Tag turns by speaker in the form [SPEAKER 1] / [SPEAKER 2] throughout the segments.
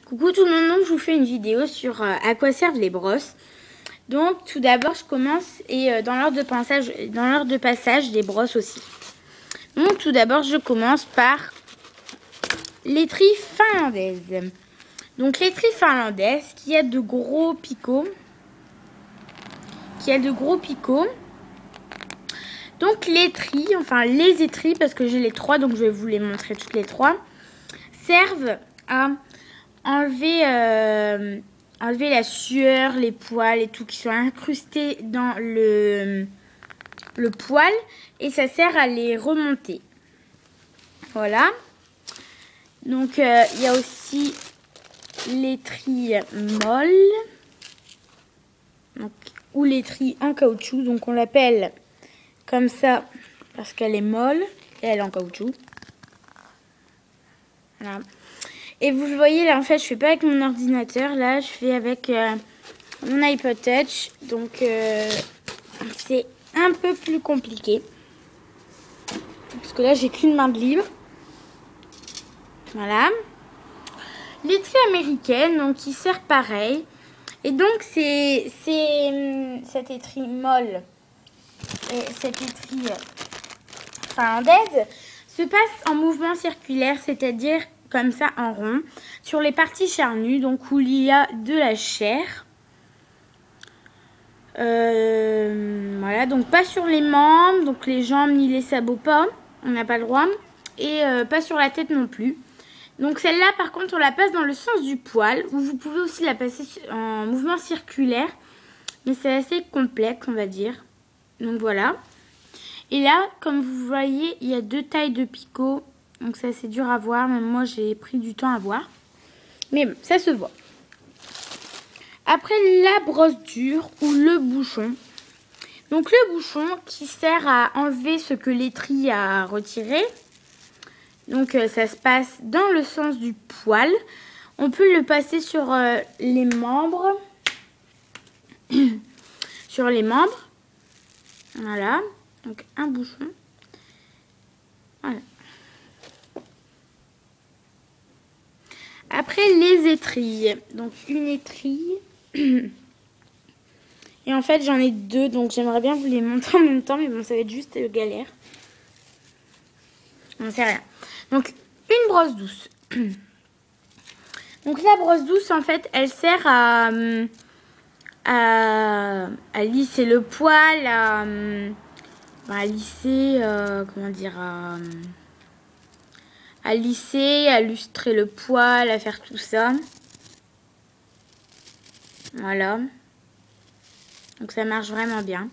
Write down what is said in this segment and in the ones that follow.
[SPEAKER 1] Coucou tout le monde, donc je vous fais une vidéo sur à quoi servent les brosses. Donc tout d'abord je commence et dans l'ordre de passage des brosses aussi. Donc tout d'abord je commence par l'étrie finlandaise. Donc l'étrie finlandaise qui a de gros picots. Donc l'étrie, enfin les étries, parce que j'ai les trois, donc je vais vous les montrer toutes les trois, servent à enlever la sueur, les poils et tout qui sont incrustés dans le poil, et ça sert à les remonter. Voilà. Donc il y a aussi l'étrie molle, donc, ou l'étrie en caoutchouc, donc on l'appelle comme ça parce qu'elle est molle et elle est en caoutchouc. Voilà. Et vous le voyez là, en fait je fais pas avec mon ordinateur, là je fais avec mon iPod Touch, donc c'est un peu plus compliqué parce que là j'ai qu'une main de libre. Voilà. L'étrie américaine, donc qui sert pareil, et donc c'est cette étrie molle et cette étrie finlandaise se passe en mouvement circulaire, c'est-à-dire comme ça en rond, sur les parties charnues, donc où il y a de la chair. Voilà, donc pas sur les membres, donc les jambes ni les sabots pas, on n'a pas le droit, et pas sur la tête non plus. Donc celle-là par contre on la passe dans le sens du poil, ou vous pouvez aussi la passer en mouvement circulaire, mais c'est assez complexe on va dire. Donc voilà. Et là, comme vous voyez, il y a deux tailles de picots. Donc c'est assez dur à voir. Même moi, j'ai pris du temps à voir. Mais bon, ça se voit. Après, la brosse dure ou le bouchon. Donc le bouchon qui sert à enlever ce que l'étrie a retiré. Donc ça se passe dans le sens du poil. On peut le passer sur les membres. Sur les membres. Voilà. Donc un bouchon. Voilà. Après les étrilles. Donc une étrille. Et en fait j'en ai deux. Donc j'aimerais bien vous les montrer en même temps. Mais bon ça va être juste galère. Non c'est rien. Donc une brosse douce. Donc la brosse douce en fait elle sert à lisser le poil. À lisser, comment dire, à lisser, à lustrer le poil, à faire tout ça. Voilà. Donc ça marche vraiment bien.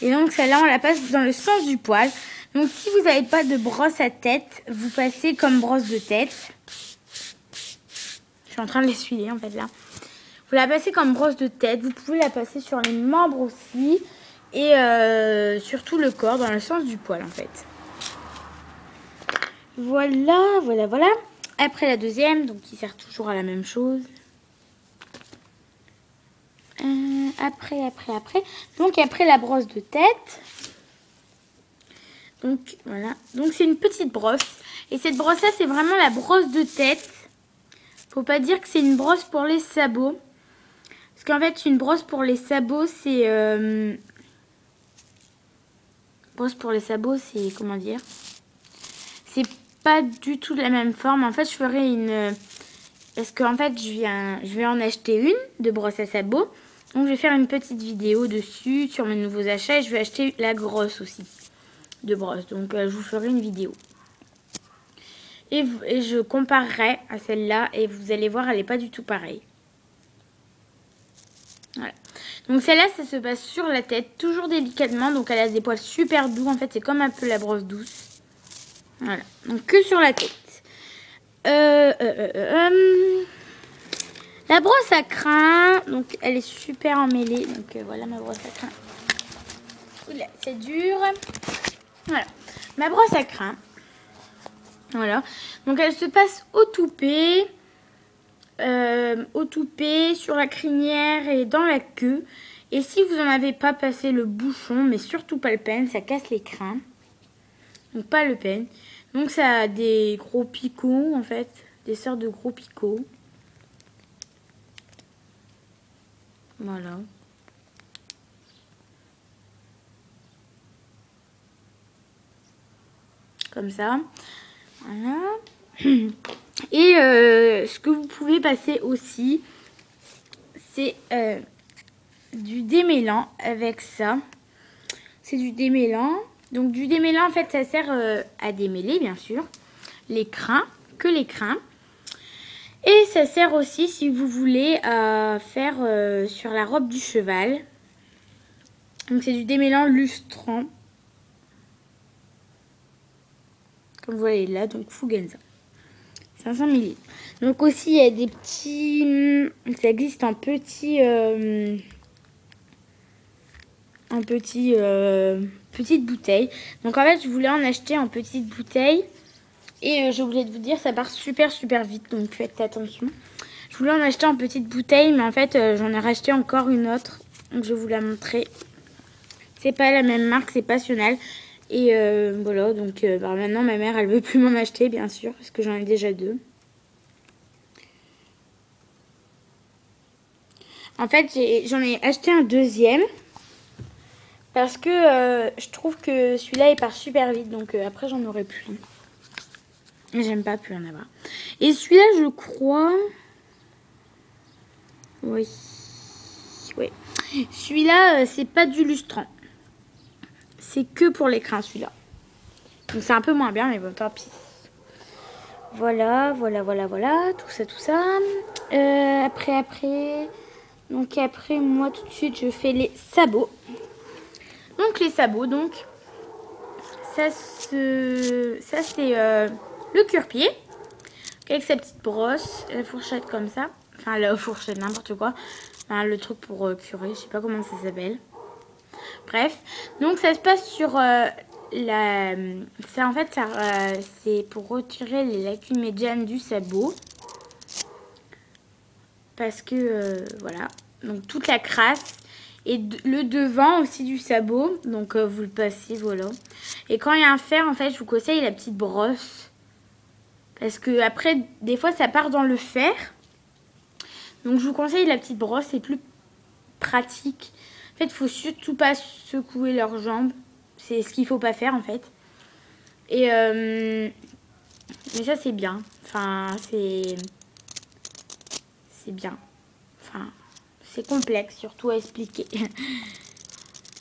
[SPEAKER 1] Et donc celle-là, on la passe dans le sens du poil. Donc si vous n'avez pas de brosse à tête, vous passez comme brosse de tête. Je suis en train de l'essuyer en fait là. Vous la passez comme brosse de tête. Vous pouvez la passer sur les membres aussi. Et surtout le corps dans le sens du poil en fait. Voilà, voilà, voilà. Après la deuxième, donc qui sert toujours à la même chose. Après. Donc après la brosse de tête. Donc voilà. Donc c'est une petite brosse. Et cette brosse là c'est vraiment la brosse de tête. Faut pas dire que c'est une brosse pour les sabots. Parce qu'en fait une brosse pour les sabots c'est... brosse pour les sabots, c'est comment dire, c'est pas du tout de la même forme. En fait, je ferai une, parce qu'en fait, je vais en acheter une de brosse à sabots. Donc, je vais faire une petite vidéo dessus sur mes nouveaux achats. Et je vais acheter la grosse aussi de brosse. Donc, je vous ferai une vidéo. Et je comparerai à celle-là et vous allez voir, elle n'est pas du tout pareille. Voilà. Donc celle-là, ça se passe sur la tête, toujours délicatement. Donc elle a des poils super doux. En fait, c'est comme un peu la brosse douce. Voilà. Donc que sur la tête. La brosse à crin. Donc elle est super emmêlée. Donc voilà ma brosse à crin. Oula, c'est dur. Voilà. Ma brosse à crin. Voilà. Donc elle se passe au toupet. Sur la crinière et dans la queue. Et si vous n'en avez pas passé le bouchon, mais surtout pas le peine, ça casse les crins. Donc pas le peine. Donc ça a des gros picots en fait. des sortes de gros picots. Voilà. Comme ça. Voilà. Et ce que vous pouvez passer aussi, c'est du démêlant avec ça. C'est du démêlant. Donc du démêlant, en fait, ça sert à démêler, bien sûr, les crins, que les crins. Et ça sert aussi, si vous voulez, à faire sur la robe du cheval. Donc c'est du démêlant lustrant. Comme vous voyez là, donc Fugenza. 500 ml. Donc aussi, il y a des petits... Ça existe en petite bouteille. Donc en fait, je voulais en acheter en petite bouteille. Et j'ai oublié de vous dire, ça part super vite. Donc faites attention. Je voulais en acheter en petite bouteille. Mais en fait, j'en ai racheté encore une autre. Donc je vais vous la montrer. C'est pas la même marque, c'est Passionnal. Et voilà, donc maintenant ma mère elle veut plus m'en acheter bien sûr parce que j'en ai déjà 2. En fait j'en ai acheté un deuxième parce que je trouve que celui-là il part super vite, donc après j'en aurai plus. J'aime pas plus en avoir. Et celui-là je crois... Oui. Celui-là c'est pas du lustrant. C'est que pour les crins celui-là. Donc c'est un peu moins bien, mais bon, tant pis. Voilà. Tout ça. Après. Donc après, moi, tout de suite, je fais les sabots. Donc les sabots, ça c'est le cure-pied. Avec sa petite brosse, la fourchette comme ça. Enfin, la fourchette, n'importe quoi. Enfin, le truc pour curer, je sais pas comment ça s'appelle. Bref, donc ça se passe sur ça en fait c'est pour retirer les lacunes médianes du sabot. Parce que voilà, donc toute la crasse et le devant aussi du sabot, donc vous le passez, voilà. Et quand il y a un fer, en fait, je vous conseille la petite brosse. Parce que après, des fois, ça part dans le fer. Donc je vous conseille la petite brosse, c'est plus pratique. En fait, il faut surtout pas secouer leurs jambes. C'est ce qu'il faut pas faire, en fait. Et mais ça, c'est bien. Enfin, c'est bien. Enfin, c'est complexe, surtout à expliquer.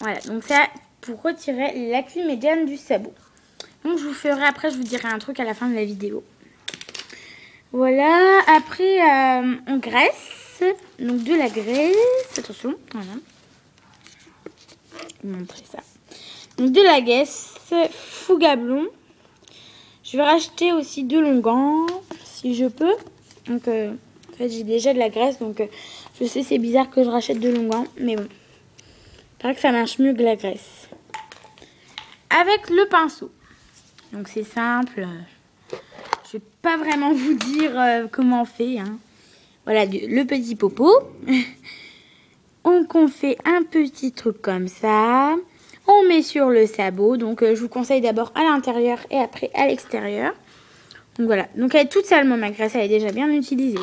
[SPEAKER 1] Voilà, donc ça, pour retirer les lacunes médianes du sabot. Donc, je vous ferai, après, je vous dirai un truc à la fin de la vidéo. Voilà, après, on graisse. Donc, de la graisse. Attention, voilà. Je vais vous montrer ça. Donc, de la graisse Fugablon. Je vais racheter aussi de Longan, si je peux. Donc, en fait, j'ai déjà de la graisse, donc je sais, c'est bizarre que je rachète de Longan, mais bon. Il paraît que ça marche mieux que la graisse. Avec le pinceau. Donc, c'est simple. Je vais pas vraiment vous dire comment on fait. Hein. Voilà, le petit popo. On fait un petit truc comme ça. On met sur le sabot. Donc, je vous conseille d'abord à l'intérieur et après à l'extérieur. Donc, voilà. Donc, elle est toute sale, ma graisse. Elle est déjà bien utilisée.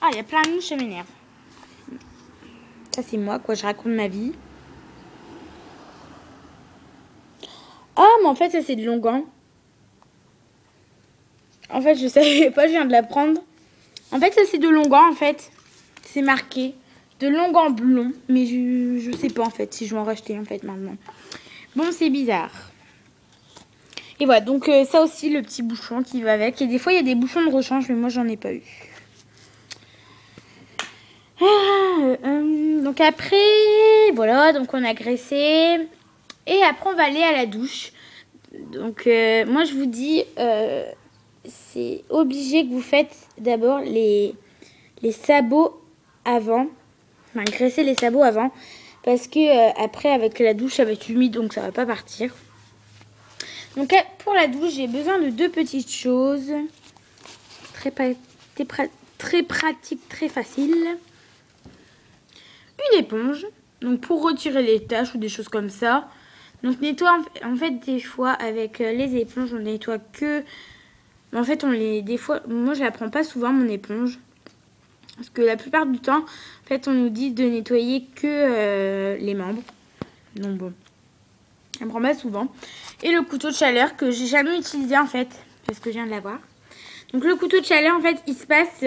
[SPEAKER 1] Ah, il y a plein de mouches, ça m'énerve. Ça, c'est moi, quoi. Je raconte ma vie. Ah, mais en fait, ça, c'est de Longan. En fait, je savais pas, je viens de l'apprendre. En fait, ça, c'est de Longan, en fait. C'est marqué. De Longan blond. Mais je sais pas, en fait, si je vais en racheter, en fait, maintenant. Bon, c'est bizarre. Et voilà, donc ça aussi, le petit bouchon qui va avec. Et des fois, il y a des bouchons de rechange, mais moi, j'en ai pas eu. Donc après, voilà, donc on a graissé. Et après, on va aller à la douche. Donc, moi, je vous dis... c'est obligé que vous faites d'abord les sabots avant. Enfin, graisser les sabots avant. Parce que après, avec la douche, ça va être humide, donc ça va pas partir. Donc, pour la douche, j'ai besoin de 2 petites choses. Très pratique, très facile. Une éponge. Donc, pour retirer les taches ou des choses comme ça. Donc nettoie en fait des fois avec les éponges, on nettoie que... En fait des fois, moi je la prends pas souvent mon éponge. Parce que la plupart du temps, en fait on nous dit de nettoyer que les membres. Donc bon, je ne prends pas souvent. Et le couteau de chaleur que j'ai jamais utilisé en fait, parce que je viens de l'avoir. Donc le couteau de chaleur en fait il se passe...